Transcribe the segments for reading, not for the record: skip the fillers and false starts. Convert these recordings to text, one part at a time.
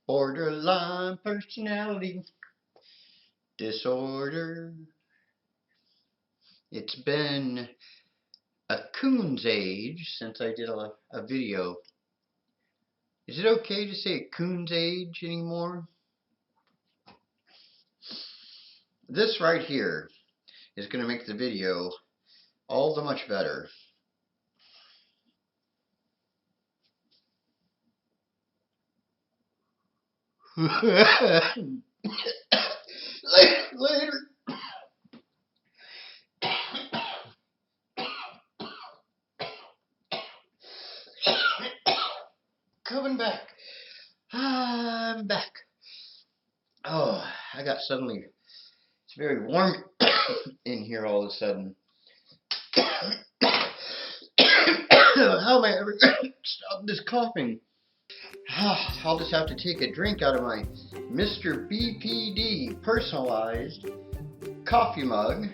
Borderline personality disorder. It's been a coon's age since I did a video. Is it okay to say a coon's age anymore? This right here is going to make the video all the much better. Later. Coming back. I'm back. Oh, I got suddenly, it's very warm in here all of a sudden. How am I ever going to stop this coughing? I'll just have to take a drink out of my Mr. BPD personalized coffee mug.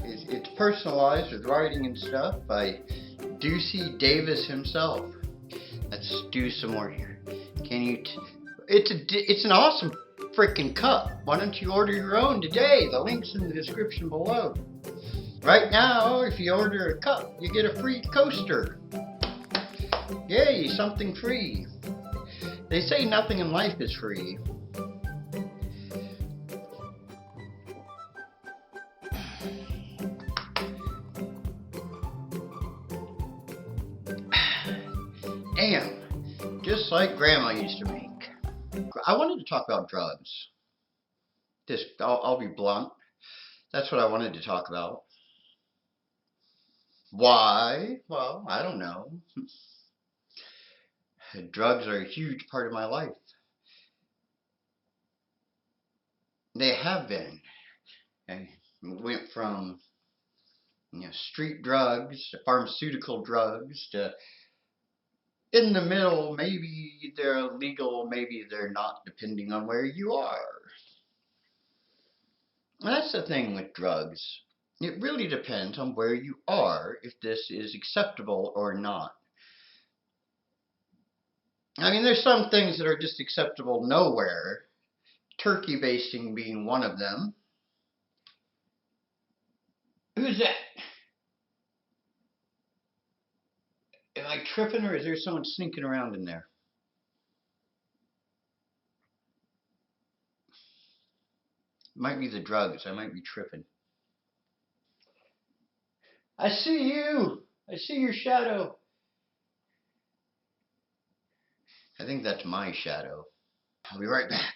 It's personalized with writing and stuff by Deucey Davis himself. Let's do some more here. Can you? It's an awesome freaking cup. Why don't you order your own today? The link's in the description below. Right now, if you order a cup, you get a free coaster. Yay, something free. They say nothing in life is free. Damn, just like Grandma used to make. I wanted to talk about drugs. I'll be blunt. That's what I wanted to talk about. Why? Well, I don't know. Drugs are a huge part of my life. They have been. I went from street drugs to pharmaceutical drugs to in the middle. Maybe they're legal, maybe they're not, depending on where you are. That's the thing with drugs. It really depends on where you are if this is acceptable or not. I mean, there's some things that are just acceptable nowhere, turkey basting being one of them. Who's that? Am I tripping or is there someone sneaking around in there? It might be the drugs. I might be tripping. I see you. I see your shadow. I think that's my shadow. I'll be right back.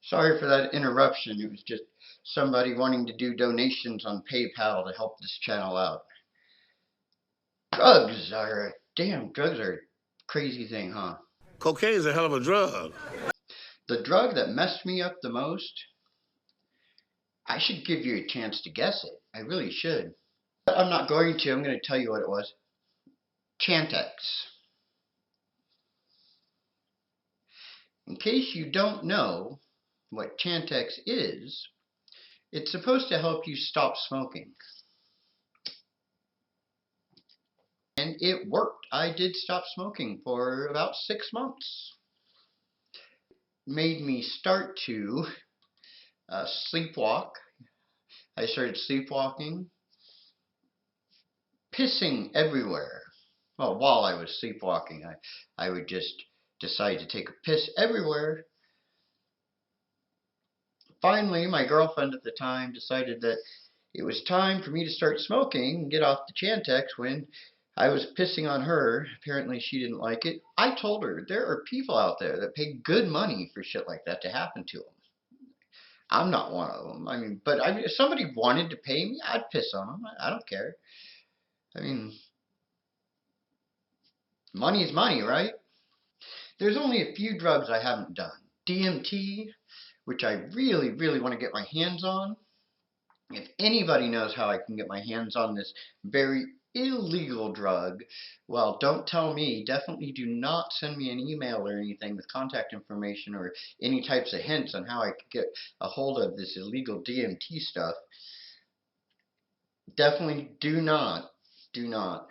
Sorry for that interruption. It was just somebody wanting to do donations on PayPal to help this channel out. Drugs are a crazy thing, huh? Cocaine is a hell of a drug. The drug that messed me up the most, I should give you a chance to guess it. I really should. But I'm not going to. I'm going to tell you what it was. Chantix. In case you don't know what Chantix is, it's supposed to help you stop smoking. And it worked. I did stop smoking for about 6 months. Made me start to sleepwalk. I started sleepwalking, pissing everywhere. Well, while I was sleepwalking, I would just decide to take a piss everywhere. Finally, my girlfriend at the time decided that it was time for me to start smoking and get off the Chantix when I was pissing on her. Apparently she didn't like it. I told her there are people out there that pay good money for shit like that to happen to them. I'm not one of them. I mean, but if somebody wanted to pay me, I'd piss on them. I don't care. I mean, money is money, right? There's only a few drugs I haven't done. DMT, which I really, really want to get my hands on. If anybody knows how I can get my hands on this very illegal drug, well, don't tell me. Definitely do not send me an email or anything with contact information or any types of hints on how I could get a hold of this illegal DMT stuff. Definitely do not. Do not.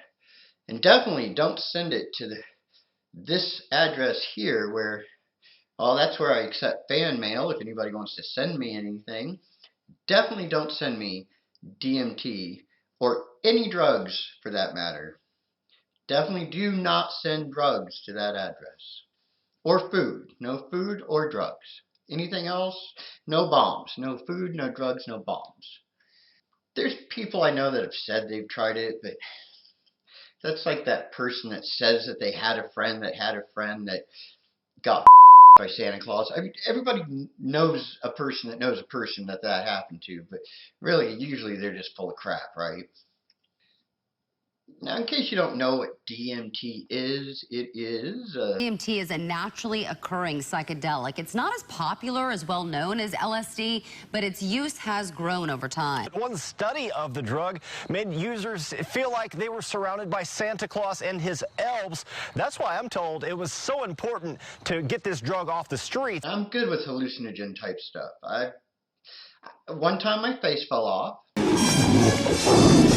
And definitely don't send it to this address here where, well, that's where I accept fan mail if anybody wants to send me anything. Definitely don't send me DMT or any drugs for that matter. Definitely do not send drugs to that address. Or food. No food or drugs. Anything else? No bombs. No food, no drugs, no bombs. There's people I know that have said they've tried it, but that's like that person that says that they had a friend that had a friend that got by Santa Claus. I mean, everybody knows a person that knows a person that that happened to, but really, usually they're just full of crap, right? Now, in case you don't know what DMT is, it is DMT is a naturally occurring psychedelic. It's not as popular, as well known as LSD, but its use has grown over time. One study of the drug made users feel like they were surrounded by Santa Claus and his elves. That's why I'm told it was so important to get this drug off the streets. I'm good with hallucinogen type stuff. One time my face fell off,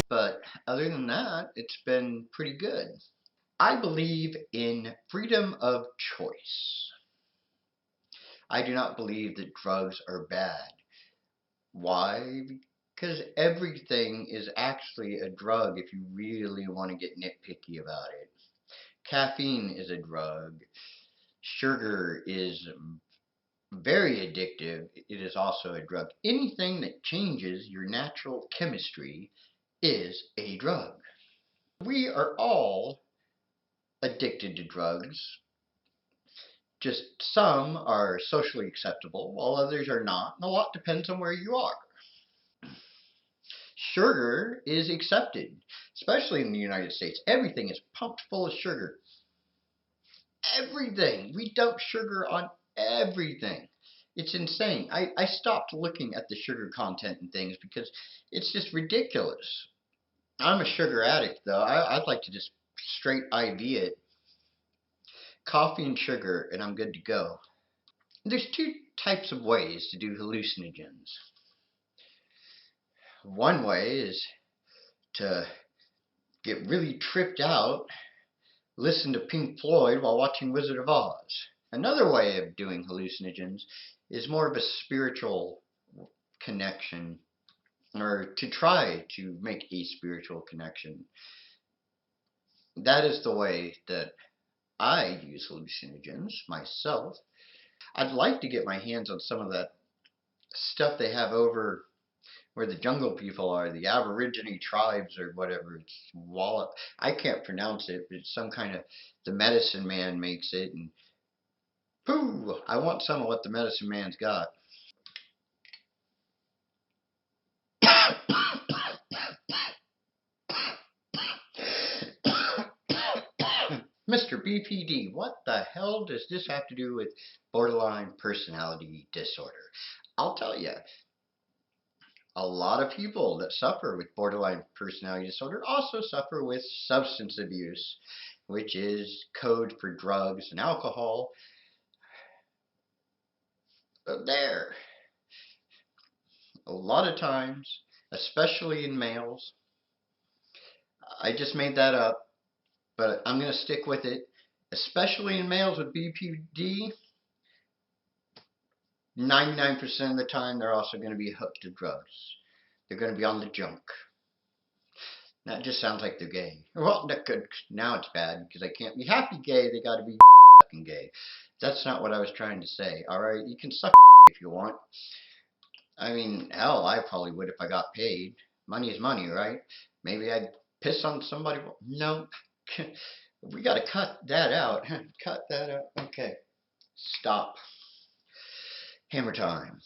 but other than that, it's been pretty good. I believe in freedom of choice. I do not believe that drugs are bad. Why? Because everything is actually a drug if you really want to get nitpicky about it. Caffeine is a drug. Sugar is very addictive. It is also a drug. Anything that changes your natural chemistry is a drug. We are all addicted to drugs. Just some are socially acceptable, while others are not, and a lot depends on where you are. Sugar is accepted, especially in the United States. Everything is pumped full of sugar. Everything. We dump sugar on everything. It's insane. I stopped looking at the sugar content and things because it's just ridiculous. I'm a sugar addict, though. I'd like to just straight IV it. Coffee and sugar, and I'm good to go. There's two types of ways to do hallucinogens. One way is to get really tripped out, listen to Pink Floyd while watching Wizard of Oz. Another way of doing hallucinogens is more of a spiritual connection, or to try to make a spiritual connection. That is the way that I use hallucinogens myself. I'd like to get my hands on some of that stuff they have over where the jungle people are, the Aborigine tribes or whatever. It's Wallop. I can't pronounce it, but it's some kind of, the medicine man makes it, and pooh, I want some of what the medicine man's got. Mr. BPD, what the hell does this have to do with borderline personality disorder? I'll tell you. A lot of people that suffer with borderline personality disorder also suffer with substance abuse, which is code for drugs and alcohol. There. A lot of times, especially in males, I just made that up, but I'm going to stick with it. Especially in males with BPD, 99% of the time they're also going to be hooked to drugs. They're going to be on the junk. That just sounds like they're gay. Well, now it's bad because they can't be happy gay. They got to be fucking gay. That's not what I was trying to say. All right, you can suck if you want. I mean, hell, I probably would if I got paid. Money is money, right? Maybe I'd piss on somebody. No, we got to cut that out. Cut that out. Okay, stop. Hammer time.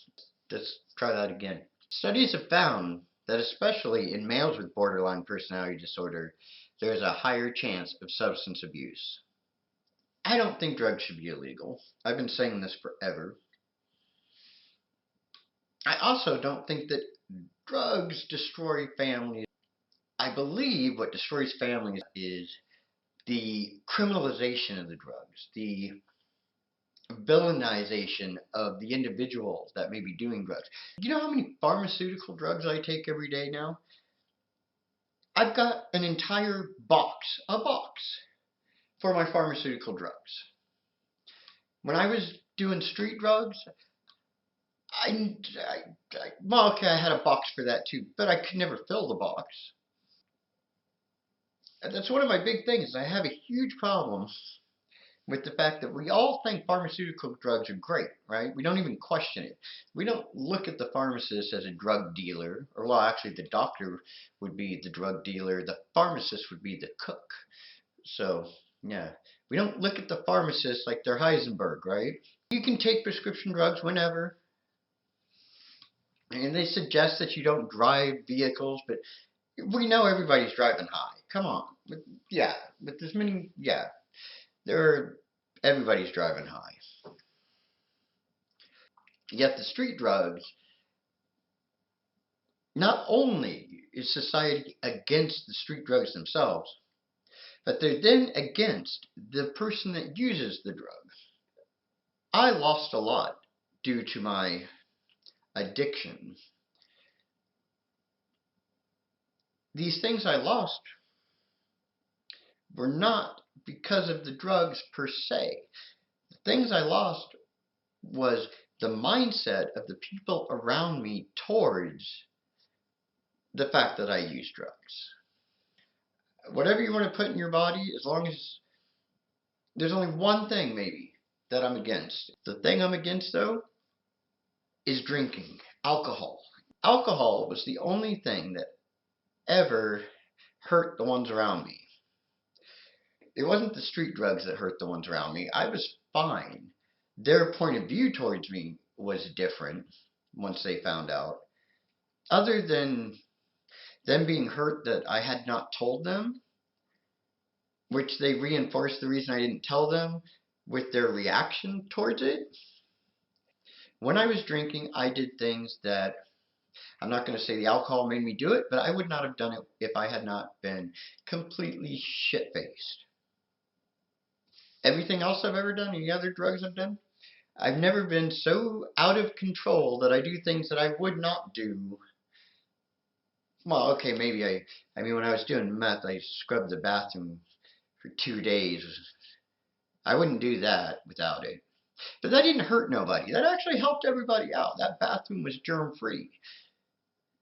Let's try that again. Studies have found that especially in males with borderline personality disorder, there is a higher chance of substance abuse. I don't think drugs should be illegal. I've been saying this forever. I also don't think that drugs destroy families. I believe what destroys families is the criminalization of the drugs, the villainization of the individuals that may be doing drugs. Do you know how many pharmaceutical drugs I take every day now? I've got an entire a box for my pharmaceutical drugs. When I was doing street drugs, well, okay, I had a box for that too, but I could never fill the box. And that's one of my big things. I have a huge problem with the fact that we all think pharmaceutical drugs are great, right? We don't even question it. We don't look at the pharmacist as a drug dealer, or well, actually, the doctor would be the drug dealer, the pharmacist would be the cook. So, yeah, we don't look at the pharmacist like they're Heisenberg, right? You can take prescription drugs whenever, and they suggest that you don't drive vehicles, but we know everybody's driving high. Come on. Yeah, with as many, yeah, everybody's driving high. Yet the street drugs, not only is society against the street drugs themselves, but they're then against the person that uses the drug. I lost a lot due to my addiction. These things I lost were not because of the drugs per se. The things I lost was the mindset of the people around me towards the fact that I use drugs. Whatever you want to put in your body, as long as there's only one thing maybe that I'm against. The thing I'm against though is drinking alcohol. Alcohol was the only thing that ever hurt the ones around me. It wasn't the street drugs that hurt the ones around me. I was fine. Their point of view towards me was different once they found out. Other than them being hurt that I had not told them, which they reinforced the reason I didn't tell them with their reaction towards it. When I was drinking, I did things that, I'm not going to say the alcohol made me do it, but I would not have done it if I had not been completely shit-faced. Everything else I've ever done, any other drugs I've done, I've never been so out of control that I do things that I would not do. Well, okay, maybe I mean, when I was doing meth, I scrubbed the bathroom for 2 days. I wouldn't do that without it. But that didn't hurt nobody. That actually helped everybody out. That bathroom was germ-free.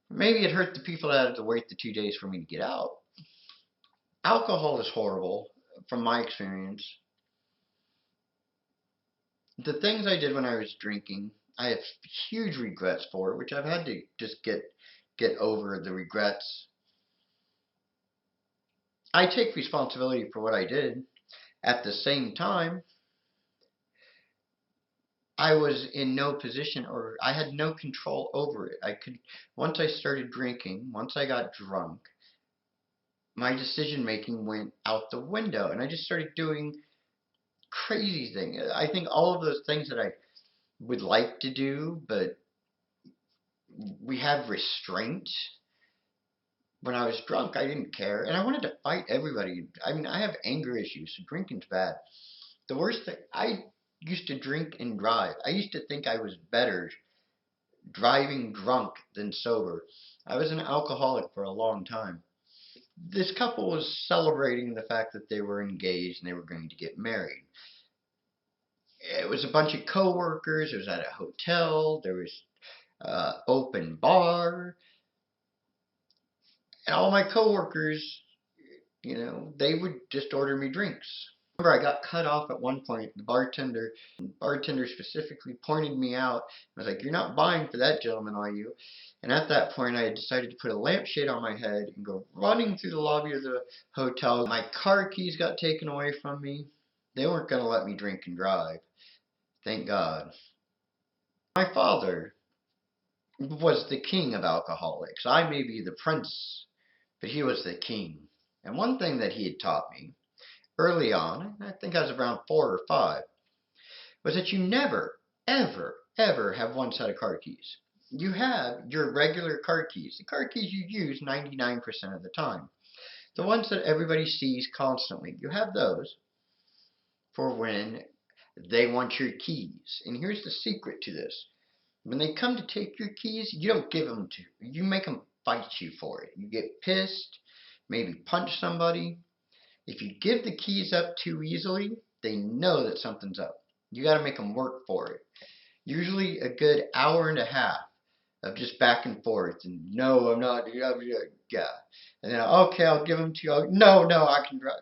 Maybe it hurt the people that had to wait the 2 days for me to get out. Alcohol is horrible, from my experience. The things I did when I was drinking, I have huge regrets for, which I've had to just get over the regrets. I take responsibility for what I did. At the same time, I was in no position, or I had no control over it. Once I started drinking, once I got drunk, my decision making went out the window, and I just started doing crazy things. I think all of those things that I would like to do, but we have restraint. When I was drunk, I didn't care, and I wanted to fight everybody. I mean, I have anger issues, so drinking's bad. The worst thing, I used to drink and drive. I used to think I was better driving drunk than sober. I was an alcoholic for a long time. This couple was celebrating the fact that they were engaged and they were going to get married. It was a bunch of coworkers. It was at a hotel. There was open bar. And all my coworkers, they would just order me drinks. I remember I got cut off at one point. The bartender specifically pointed me out. I was like, "You're not buying for that gentleman, are you?" And at that point, I had decided to put a lampshade on my head and go running through the lobby of the hotel. My car keys got taken away from me. They weren't going to let me drink and drive. Thank God. My father was the king of alcoholics. I may be the prince, but he was the king. And one thing that he had taught me early on, I think I was around 4 or 5, was that you never, ever, ever have one set of car keys. You have your regular car keys, the car keys you use 99% of the time. The ones that everybody sees constantly. You have those for when they want your keys. And here's the secret to this. When they come to take your keys, you don't give them to. You make them fight you for it. You get pissed, maybe punch somebody. If you give the keys up too easily, they know that something's up. You got to make them work for it. Usually a good hour and a half of just back and forth. And no, I'm not. Yeah. And then, okay, I'll give them to you. No, I can drive.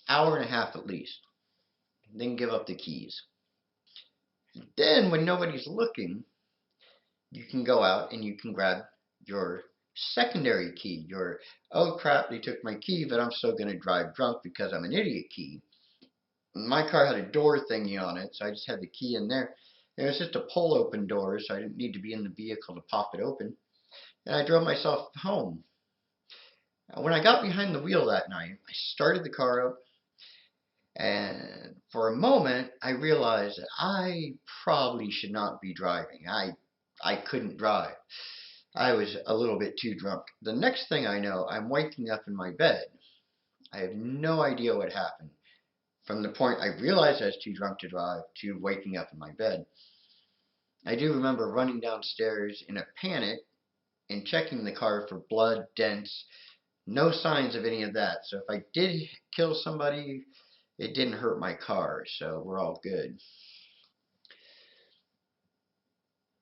Hour and a half at least. Then give up the keys. Then, when nobody's looking, you can go out and you can grab your secondary key. Your, oh crap, they took my key, but I'm still going to drive drunk because I'm an idiot key. My car had a door thingy on it, so I just had the key in there. It was just a pull open door, so I didn't need to be in the vehicle to pop it open. And I drove myself home. When I got behind the wheel that night, I started the car up, and for a moment, I realized that I probably should not be driving. I couldn't drive. I was a little bit too drunk. The next thing I know, I'm waking up in my bed. I have no idea what happened. From the point I realized I was too drunk to drive to waking up in my bed. I do remember running downstairs in a panic and checking the car for blood, dents, no signs of any of that. So if I did kill somebody, it didn't hurt my car, so we're all good.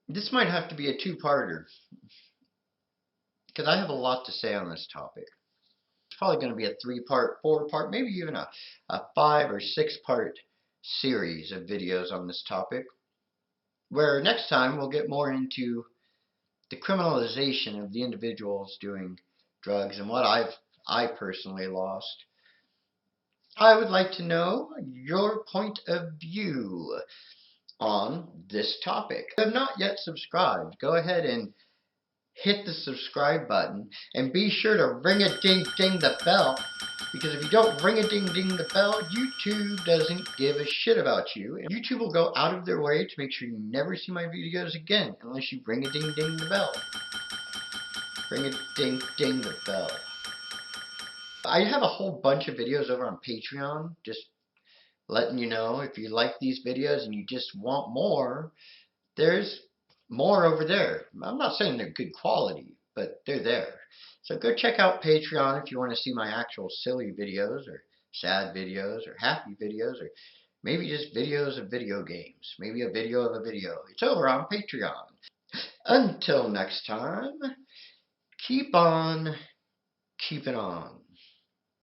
This might have to be a two-parter, because I have a lot to say on this topic. It's probably going to be a 3-part, 4-part, maybe even a 5 or 6-part series of videos on this topic, where next time we'll get more into the criminalization of the individuals doing drugs and what I personally lost. I would like to know your point of view on this topic. If you have not yet subscribed, go ahead and hit the subscribe button and be sure to ring a ding ding the bell, because if you don't ring a ding ding the bell, YouTube doesn't give a shit about you, and YouTube will go out of their way to make sure you never see my videos again unless you ring a ding ding the bell. Ring a ding ding the bell. I have a whole bunch of videos over on Patreon, just letting you know, if you like these videos and you just want more, there's more over there. I'm not saying they're good quality, but they're there. So go check out Patreon if you want to see my actual silly videos, or sad videos, or happy videos, or maybe just videos of video games. Maybe a video of a video. It's over on Patreon. Until next time, keep on keeping on.